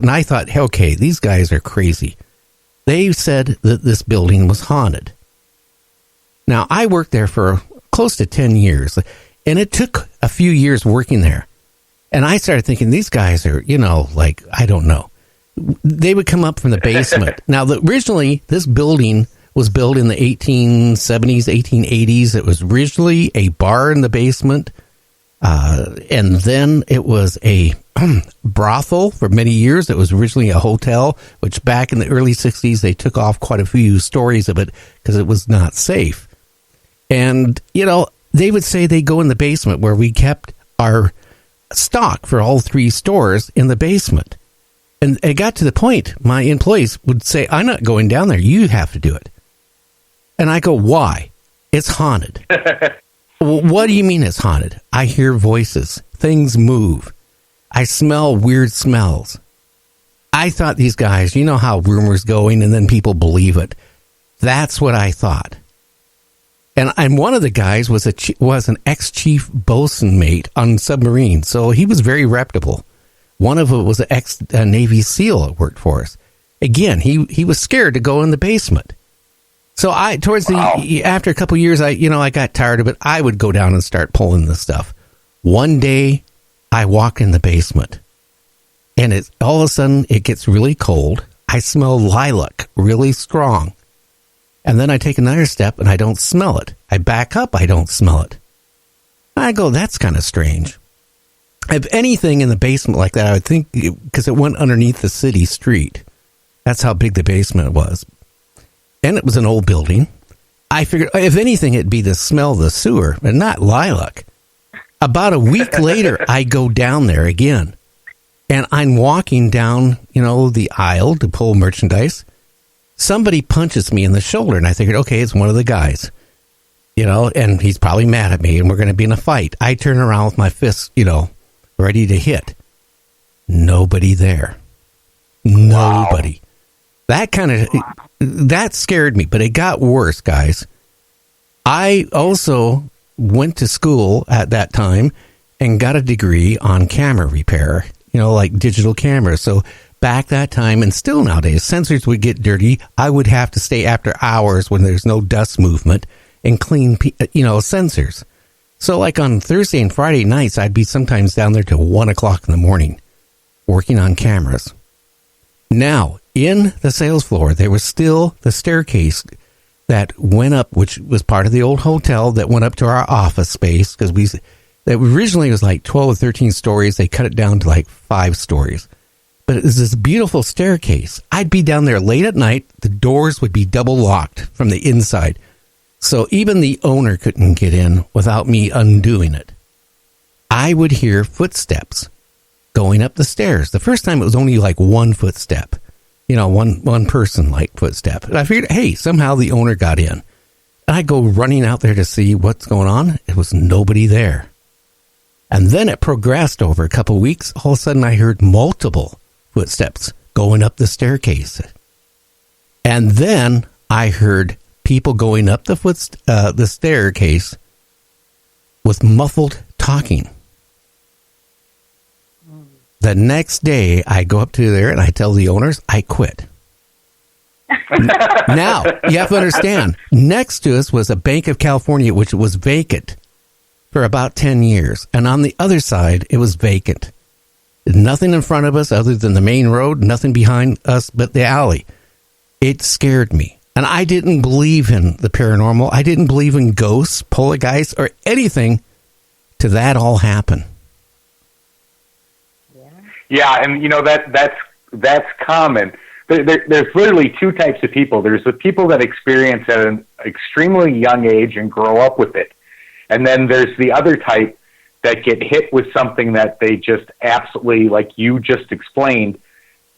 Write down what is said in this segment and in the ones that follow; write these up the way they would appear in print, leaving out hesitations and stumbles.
And I thought, okay, these guys are crazy. They said that this building was haunted. Now, I worked there for close to 10 years, and it took a few years working there. And I started thinking, these guys are, like, I don't know. They would come up from the basement. Now, originally, this building was built in the 1870s, 1880s. It was originally a bar in the basement. And then it was a brothel for many years. It was originally a hotel, which back in the early 60s, they took off quite a few stories of it because it was not safe. And, they would say they go in the basement where we kept our stock for all three stores in the basement. And it got to the point, my employees would say, I'm not going down there. You have to do it. And I go, why? It's haunted. What do you mean it's haunted? I hear voices. Things move. I smell weird smells. I thought these guys, you know how rumors going and then people believe it. That's what I thought. And one of the guys was an ex-chief bosun mate on submarine, so he was very reputable. One of them was an ex-Navy SEAL that worked for us. Again, he was scared to go in the basement. So after a couple of years, I got tired of it. I would go down and start pulling the stuff. One day, I walk in the basement, and all of a sudden it gets really cold. I smell lilac really strong. And then I take another step and I don't smell it. I back up, I don't smell it. I go, that's kind of strange. If anything in the basement like that, I would think, because it went underneath the city street. That's how big the basement was. And it was an old building. I figured, if anything, it'd be the smell of the sewer, and not lilac. About a week later, I go down there again. And I'm walking down, the aisle to pull merchandise. Somebody punches me in the shoulder, and I figured, okay, it's one of the guys, and he's probably mad at me, and we're going to be in a fight. I turn around with my fists, ready to hit. Nobody there. Nobody. Wow. That scared me, but it got worse, guys. I also went to school at that time and got a degree on camera repair, like digital cameras. So back that time, and still nowadays, sensors would get dirty. I would have to stay after hours when there's no dust movement and clean, sensors. So like on Thursday and Friday nights, I'd be sometimes down there till 1 o'clock in the morning working on cameras. Now, in the sales floor, there was still the staircase that went up, which was part of the old hotel that went up to our office space, because that originally was like 12 or 13 stories. They cut it down to like 5 stories. But it was this beautiful staircase. I'd be down there late at night. The doors would be double locked from the inside. So even the owner couldn't get in without me undoing it. I would hear footsteps going up the stairs. The first time it was only like one footstep. One person like footstep. And I figured, hey, somehow the owner got in. And I go running out there to see what's going on. It was nobody there. And then it progressed over a couple of weeks. All of a sudden I heard multiple footsteps going up the staircase. And then I heard people going up the staircase with muffled talking. The next day, I go up to there and I tell the owners, I quit. Now, you have to understand, next to us was a Bank of California, which was vacant for about 10 years. And on the other side, it was vacant. Nothing in front of us other than the main road, nothing behind us but the alley. It scared me. And I didn't believe in the paranormal. I didn't believe in ghosts, poltergeists, or anything to that all happen. Yeah, and that's common. There's literally 2 types of people. There's the people that experience at an extremely young age and grow up with it. And then there's the other type that get hit with something that they just absolutely, like you just explained,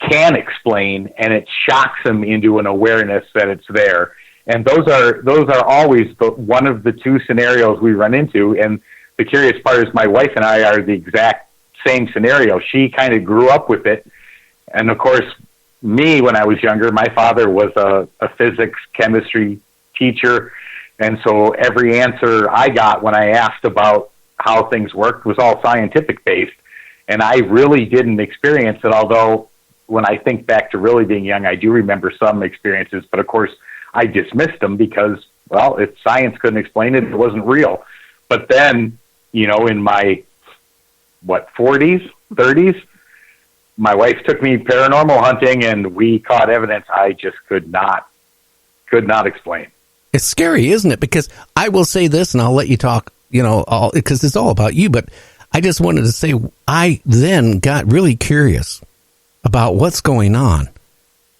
can explain, and it shocks them into an awareness that it's there. And those are always one of the 2 scenarios we run into. And the curious part is my wife and I are the exact same scenario. She kind of grew up with it. And of course, me, when I was younger, my father was a physics, chemistry teacher. And so every answer I got when I asked about how things worked was all scientific based. And I really didn't experience it, although when I think back to really being young, I do remember some experiences, but of course I dismissed them because, well, if science couldn't explain it, it wasn't real. But then, in my, 40s, 30s, my wife took me paranormal hunting and we caught evidence I just could not explain. It's scary, isn't it? Because I will say this, and I'll let you talk, because it's all about you, but I just wanted to say I then got really curious about what's going on.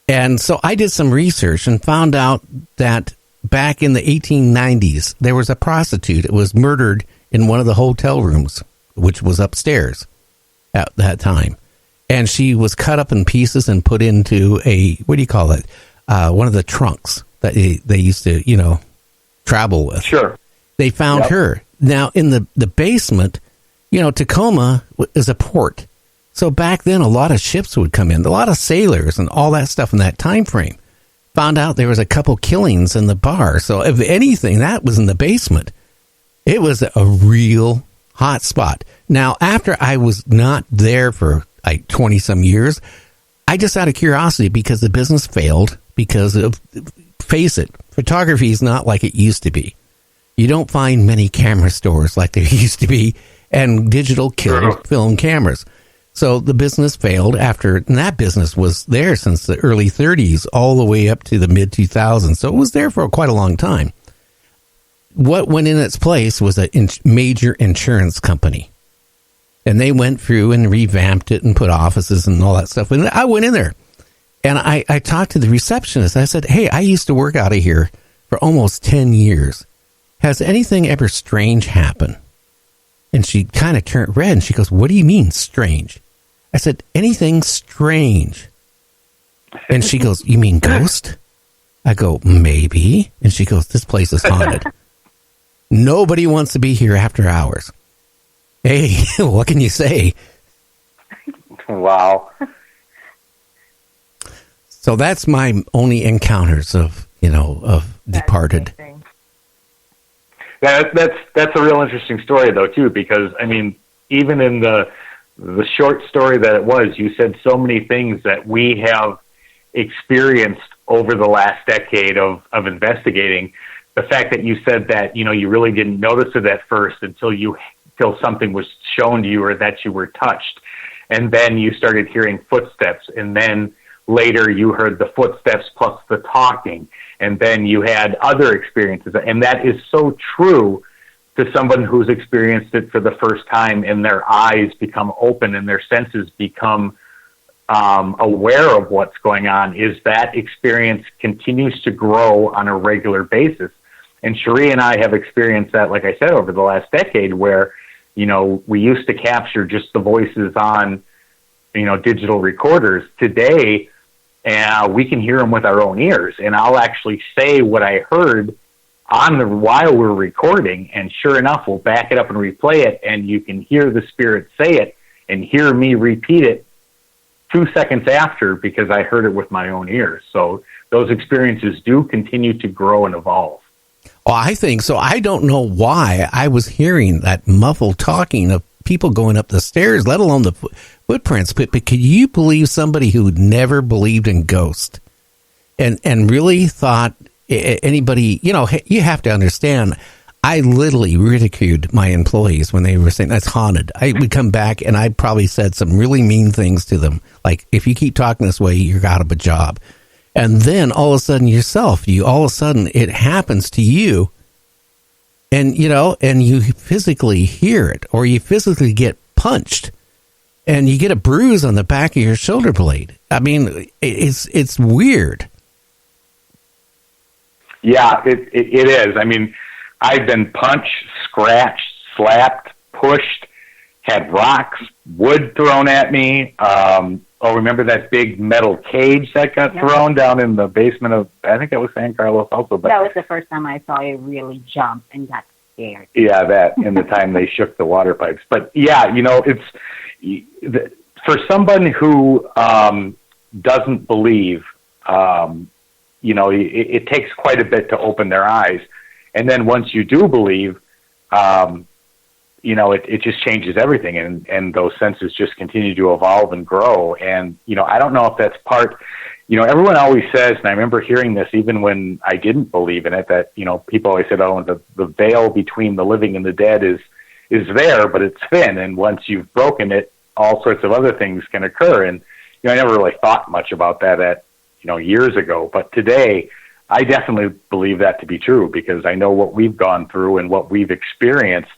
And so I did some research and found out that back in the 1890s, there was a prostitute that was murdered in one of the hotel rooms, which was upstairs at that time. And she was cut up in pieces and put into one of the trunks that they used to, travel with. Sure. They found her. Now, in the basement, Tacoma is a port. So back then, a lot of ships would come in, a lot of sailors and all that stuff in that time frame. Found out there was a couple killings in the bar. So if anything, that was in the basement. It was a real hot spot. Now, after I was not there for 20 some years, I just out of curiosity, because the business failed because of, face it, photography is not like it used to be. You don't find many camera stores like there used to be, and digital killed film cameras. So the business failed and that business was there since the early 30s all the way up to the mid 2000s. So it was there for quite a long time. What went in its place was a major insurance company. And they went through and revamped it and put offices and all that stuff. And I went in there and I talked to the receptionist. I said, hey, I used to work out of here for almost 10 years. Has anything ever strange happened? And she kind of turned red and she goes, what do you mean strange? I said, anything strange. And she goes, you mean ghost? I go, maybe. And she goes, this place is haunted. Nobody wants to be here after hours. Hey, what can you say? Wow. So that's my only encounters of departed. That's a real interesting story, though, too, because, I mean, even in the short story that it was, you said so many things that we have experienced over the last decade of investigating. The fact that you said that, you really didn't notice it at first until something was shown to you or that you were touched. And then you started hearing footsteps. And then later you heard the footsteps plus the talking. And then you had other experiences. And that is so true to someone who's experienced it for the first time, and their eyes become open and their senses become aware of what's going on, is that experience continues to grow on a regular basis. And Cherie and I have experienced that, like I said, over the last decade, where, we used to capture just the voices on, digital recorders. Today, we can hear them with our own ears. And I'll actually say what I heard while we're recording, and sure enough, we'll back it up and replay it, and you can hear the spirit say it and hear me repeat it 2 seconds after, because I heard it with my own ears. So those experiences do continue to grow and evolve. Oh, I think so. I don't know why I was hearing that muffled talking of people going up the stairs, let alone the footprints. But could you believe somebody who never believed in ghosts and really thought anybody, you have to understand, I literally ridiculed my employees when they were saying that's haunted. I would come back and I probably said some really mean things to them. Like, if you keep talking this way, you're out of a job. And then all of a sudden it happens to you, and, and you physically hear it, or you physically get punched and you get a bruise on the back of your shoulder blade. I mean, it's weird. Yeah, it is. I mean, I've been punched, scratched, slapped, pushed, had rocks, wood thrown at me. Remember that big metal cage that got thrown down in the basement of, I think that was San Carlos also. But that was the first time I saw you really jump and got scared. Yeah, that in the time they shook the water pipes. But yeah, it's for someone who doesn't believe, it takes quite a bit to open their eyes. And then once you do believe, it just changes everything, and those senses just continue to evolve and grow. And, I don't know if that's part, everyone always says, and I remember hearing this even when I didn't believe in it, that, people always said, oh, the veil between the living and the dead is there, but it's thin. And once you've broken it, all sorts of other things can occur. And, I never really thought much about that years ago, but today I definitely believe that to be true, because I know what we've gone through and what we've experienced,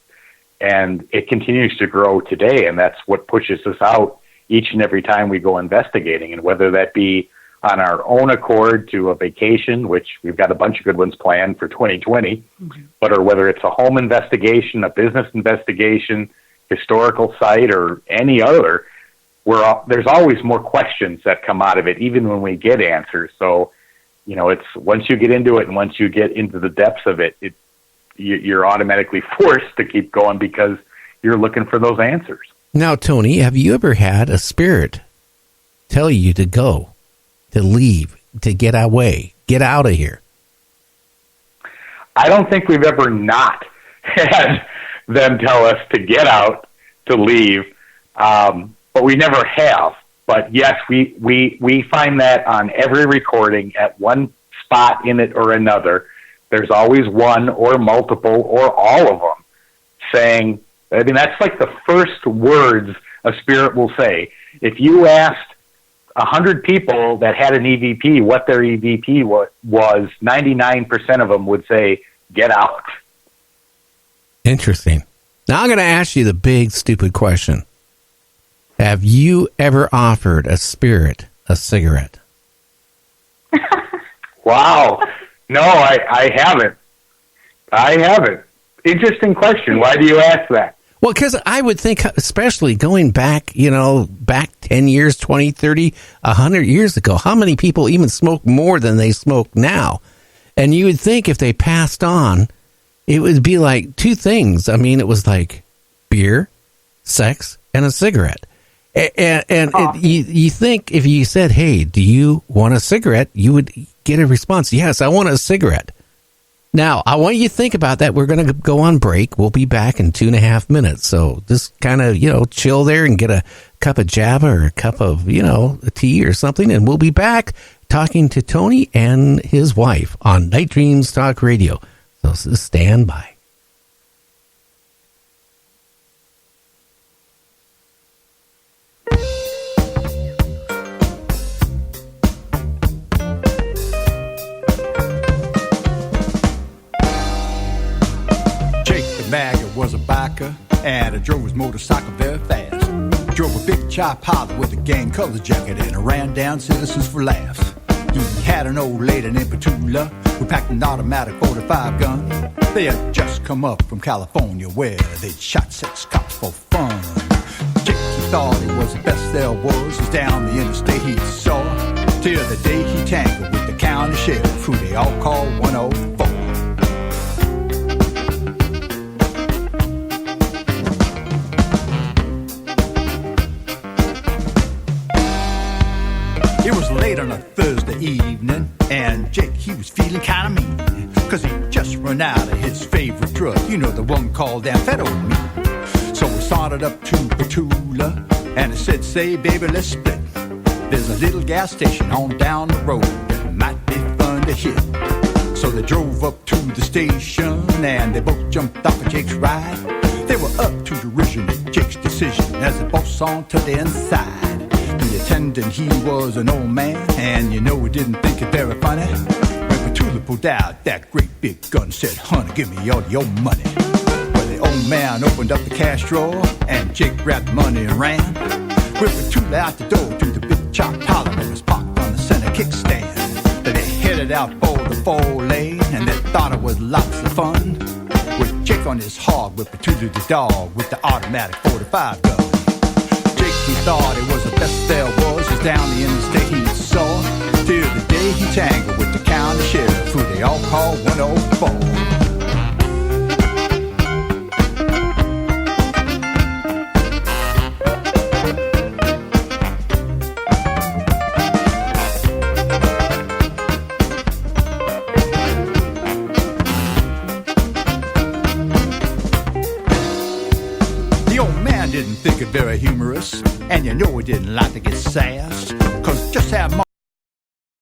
and it continues to grow today. And that's what pushes us out each and every time we go investigating. And whether that be on our own accord to a vacation, which we've got a bunch of good ones planned for 2020, or whether it's a home investigation, a business investigation, historical site, or any other, there's always more questions that come out of it, even when we get answers. So, it's once you get into it and once you get into the depths of it, you're automatically forced to keep going because you're looking for those answers. Now, Tony, have you ever had a spirit tell you to go, to leave, to get away, get out of here? I don't think we've ever not had them tell us to get out, to leave, but we never have. But yes, we find that on every recording at one spot in it or another. There's always one or multiple or all of them saying, that's like the first words a spirit will say. If you asked 100 people that had an EVP what their EVP was, 99% of them would say, get out. Interesting. Now I'm going to ask you the big, stupid question. Have you ever offered a spirit a cigarette? Wow. No, I haven't. I haven't. Interesting question. Why do you ask that? Well, because I would think, especially going back, back 10 years, 20, 30, 100 years ago, how many people even smoke more than they smoke now? And you would think if they passed on, it would be like two things. I mean, it was like beer, sex, and a cigarette. And you think if you said, hey, do you want a cigarette? You would get a response. Yes, I want a cigarette. Now, I want you to think about that. We're going to go on break. We'll be back in 2.5 minutes. So just kind of, chill there and get a cup of Java or a cup of, a tea or something. And we'll be back talking to Tony and his wife on Night Dreams Talk Radio. So stand by. Maggot was a biker and drove his motorcycle very fast. Drove a big chop Harley with a gang color jacket and ran down citizens for laughs. He had an old lady named Petula who packed an automatic 45 gun. They had just come up from California where they'd shot 6 cops for fun. Jake, he thought he was the best there was down the interstate he saw, till the day he tangled with the county sheriff who they all called 104. It was late on a Thursday evening, and Jake, he was feeling kind of mean, cause he just run out of his favorite drug, the one called amphetamine. So we sauntered up to Petula, and he said, say, baby, let's split. There's a little gas station on down the road that might be fun to hit. So they drove up to the station, and they both jumped off of Jake's ride. They were up to derision at Jake's decision as they both sauntered to the inside. The attendant, he was an old man, and he didn't think it very funny. When Petula pulled out that great big gun and said, honey, give me all your money. Well, the old man opened up the cash drawer, and Jake grabbed the money and ran. With Petula out the door to the big chop Harley that was parked on the center kickstand. Then they headed out for the 4-lane, and they thought it was lots of fun. With Jake on his hog, with Petula the dog, with the automatic 45 gun. He thought it was the best there was down the interstate he saw, till the day he tangled with the county sheriff who they all called 104. very humorous, and you know he didn't like to get sassed, 'cause just how